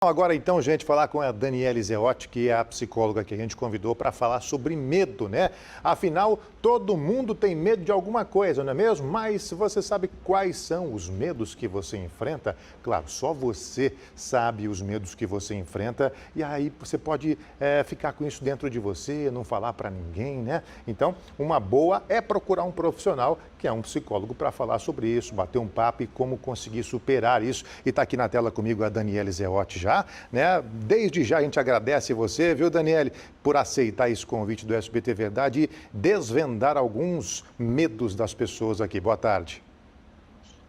Agora então, gente, falar com a Daniele Zeotti, que é a psicóloga que a gente convidou para falar sobre medo, né? Afinal, todo mundo tem medo de alguma coisa, não é mesmo? Mas você sabe quais são os medos que você enfrenta? Claro, só você sabe os medos que você enfrenta e aí você pode ficar com isso dentro de você, não falar para ninguém, né? Então, uma boa é procurar um profissional que é um psicólogo para falar sobre isso, bater um papo e como conseguir superar isso. E está aqui na tela comigo a Daniele Zeotti já, né? Desde já a gente agradece você, viu, Daniele, por aceitar esse convite do SBT Verdade e desvendar alguns medos das pessoas aqui. Boa tarde.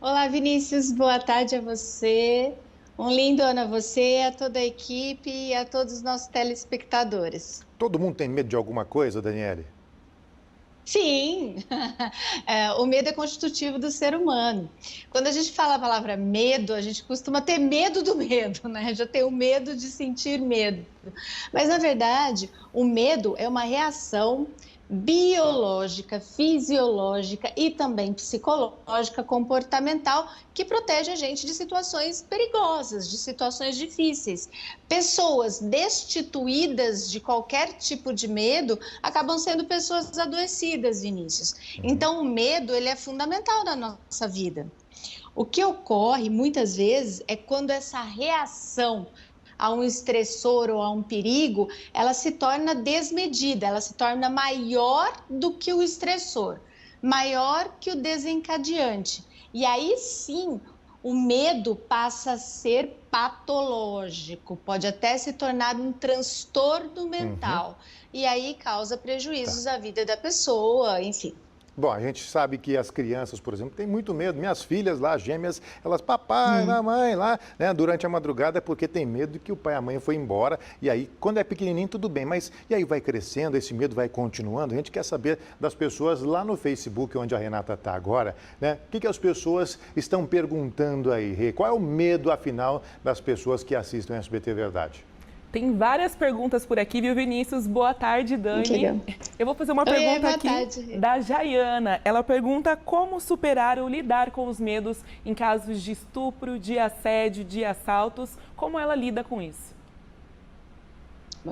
Olá, Vinícius, boa tarde a você. Um lindo ano a você, a toda a equipe e a todos os nossos telespectadores. Todo mundo tem medo de alguma coisa, Daniele? Sim, o medo é constitutivo do ser humano. Quando a gente fala a palavra medo, a gente costuma ter medo do medo, né? Já tem o medo de sentir medo. Mas, na verdade, o medo é uma reação biológica, fisiológica e também psicológica, comportamental, que protege a gente de situações perigosas, de situações difíceis. Pessoas destituídas de qualquer tipo de medo acabam sendo pessoas adoecidas, Vinícius. Então, o medo, ele é fundamental na nossa vida. O que ocorre muitas vezes é quando essa reação a um estressor ou a um perigo, ela se torna desmedida, ela se torna maior do que o estressor, maior que o desencadeante. E aí sim, o medo passa a ser patológico, pode até se tornar um transtorno mental. E aí causa prejuízos à vida da pessoa, enfim. Bom, a gente sabe que as crianças, por exemplo, têm muito medo. Minhas filhas lá, gêmeas, elas, papai, mamãe, lá, né, durante a madrugada, é porque tem medo de que o pai e a mãe foi embora. E aí, quando é pequenininho, tudo bem. Mas, e aí vai crescendo, esse medo vai continuando. A gente quer saber das pessoas lá no Facebook, onde a Renata está agora, né? O que as pessoas estão perguntando aí, Rê? Qual é o medo, afinal, das pessoas que assistem a SBT Verdade? Tem várias perguntas por aqui, viu, Vinícius? Boa tarde, Dani. Eu vou fazer uma pergunta aqui da Jaiana. Ela pergunta como superar ou lidar com os medos em casos de estupro, de assédio, de assaltos. Como ela lida com isso?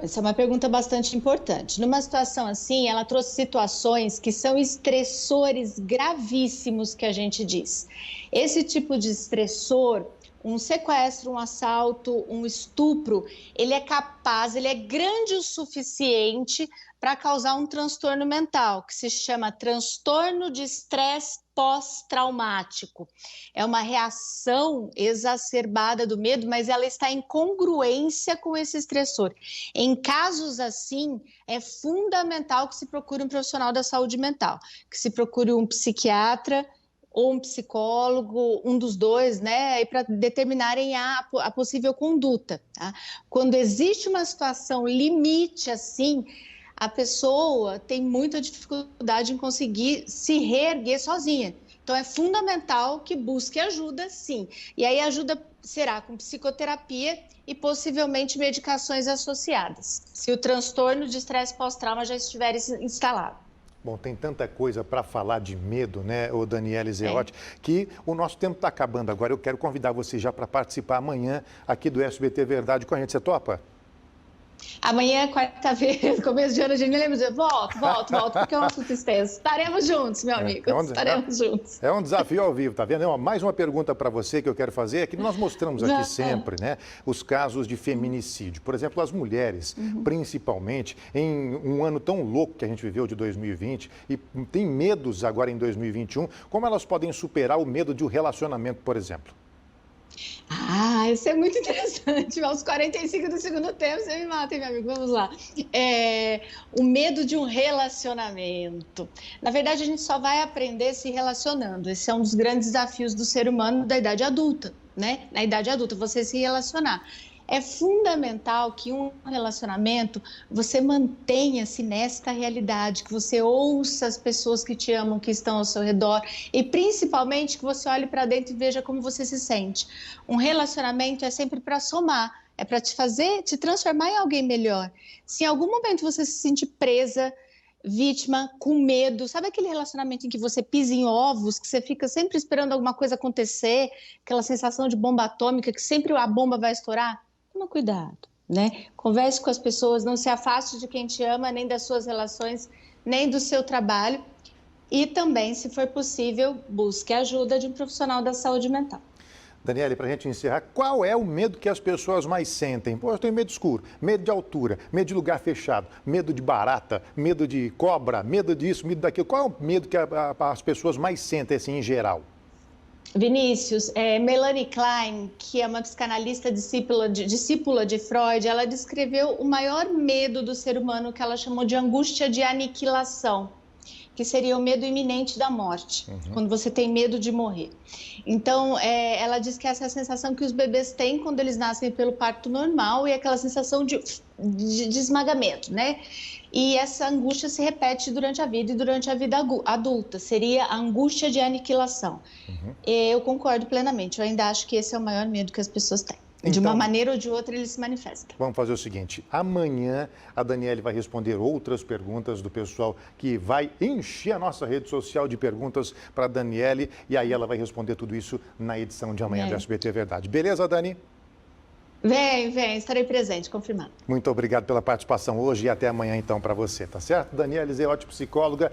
Essa é uma pergunta bastante importante. Numa situação assim, ela trouxe situações que são estressores gravíssimos, que a gente diz. Esse tipo de estressor, um sequestro, um assalto, um estupro, ele é capaz, ele é grande o suficiente para causar um transtorno mental, que se chama transtorno de estresse pós-traumático. É uma reação exacerbada do medo, mas ela está em congruência com esse estressor. Em casos assim, é fundamental que se procure um profissional da saúde mental, que se procure um psiquiatra ou um psicólogo, um dos dois, né, para determinarem a possível conduta. Tá? Quando existe uma situação limite assim, a pessoa tem muita dificuldade em conseguir se reerguer sozinha. Então, é fundamental que busque ajuda, sim. E aí a ajuda será com psicoterapia e possivelmente medicações associadas, se o transtorno de estresse pós-trauma já estiver instalado. Bom, tem tanta coisa para falar de medo, né, o Daniele Zeotti, que o nosso tempo está acabando agora. Eu quero convidar você já para participar amanhã aqui do SBT Verdade com a gente. Você topa? Amanhã é quarta-feira, começo de ano, a gente me lembra de volto, porque é um assunto extenso. Estaremos juntos, meu amigo, estaremos juntos. É um desafio ao vivo, tá vendo? Mais uma pergunta para você que eu quero fazer, é que nós mostramos aqui sempre, né, os casos de feminicídio. Por exemplo, as mulheres, principalmente, em um ano tão louco que a gente viveu de 2020 e tem medos agora em 2021, como elas podem superar o medo de um relacionamento, por exemplo? Isso é muito interessante. Aos 45 do segundo tempo, você me mata, hein, meu amigo? Vamos lá. O medo de um relacionamento. Na verdade, a gente só vai aprender se relacionando. Esse é um dos grandes desafios do ser humano da idade adulta, né? Na idade adulta, você se relacionar. É fundamental que um relacionamento você mantenha-se nesta realidade, que você ouça as pessoas que te amam, que estão ao seu redor e principalmente que você olhe para dentro e veja como você se sente. Um relacionamento é sempre para somar, é para te transformar em alguém melhor. Se em algum momento você se sentir presa, vítima, com medo, sabe aquele relacionamento em que você pisa em ovos, que você fica sempre esperando alguma coisa acontecer, aquela sensação de bomba atômica, que sempre a bomba vai estourar? toma cuidado, né? Converse com as pessoas, não se afaste de quem te ama, nem das suas relações, nem do seu trabalho. E também, se for possível, busque a ajuda de um profissional da saúde mental. Daniele, para a gente encerrar, qual é o medo que as pessoas mais sentem? Pô, eu tenho medo escuro, medo de altura, medo de lugar fechado, medo de barata, medo de cobra, medo disso, medo daquilo. Qual é o medo que as pessoas mais sentem, assim, em geral? Vinícius, Melanie Klein, que é uma psicanalista discípula de Freud, ela descreveu o maior medo do ser humano, que ela chamou de angústia de aniquilação, que seria o medo iminente da morte, quando você tem medo de morrer. Então, ela diz que essa é a sensação que os bebês têm quando eles nascem pelo parto normal e aquela sensação de esmagamento, né? E essa angústia se repete durante a vida e durante a vida adulta, seria a angústia de aniquilação. Eu concordo plenamente, eu ainda acho que esse é o maior medo que as pessoas têm. De uma maneira ou de outra, ele se manifesta. Vamos fazer o seguinte, amanhã a Daniele vai responder outras perguntas do pessoal que vai encher a nossa rede social de perguntas para a Daniele e aí ela vai responder tudo isso na edição de amanhã do SBT Verdade. Beleza, Dani? Vem, estarei presente, confirmado. Muito obrigado pela participação hoje e até amanhã então para você, tá certo? Daniele Zeotti, psicóloga,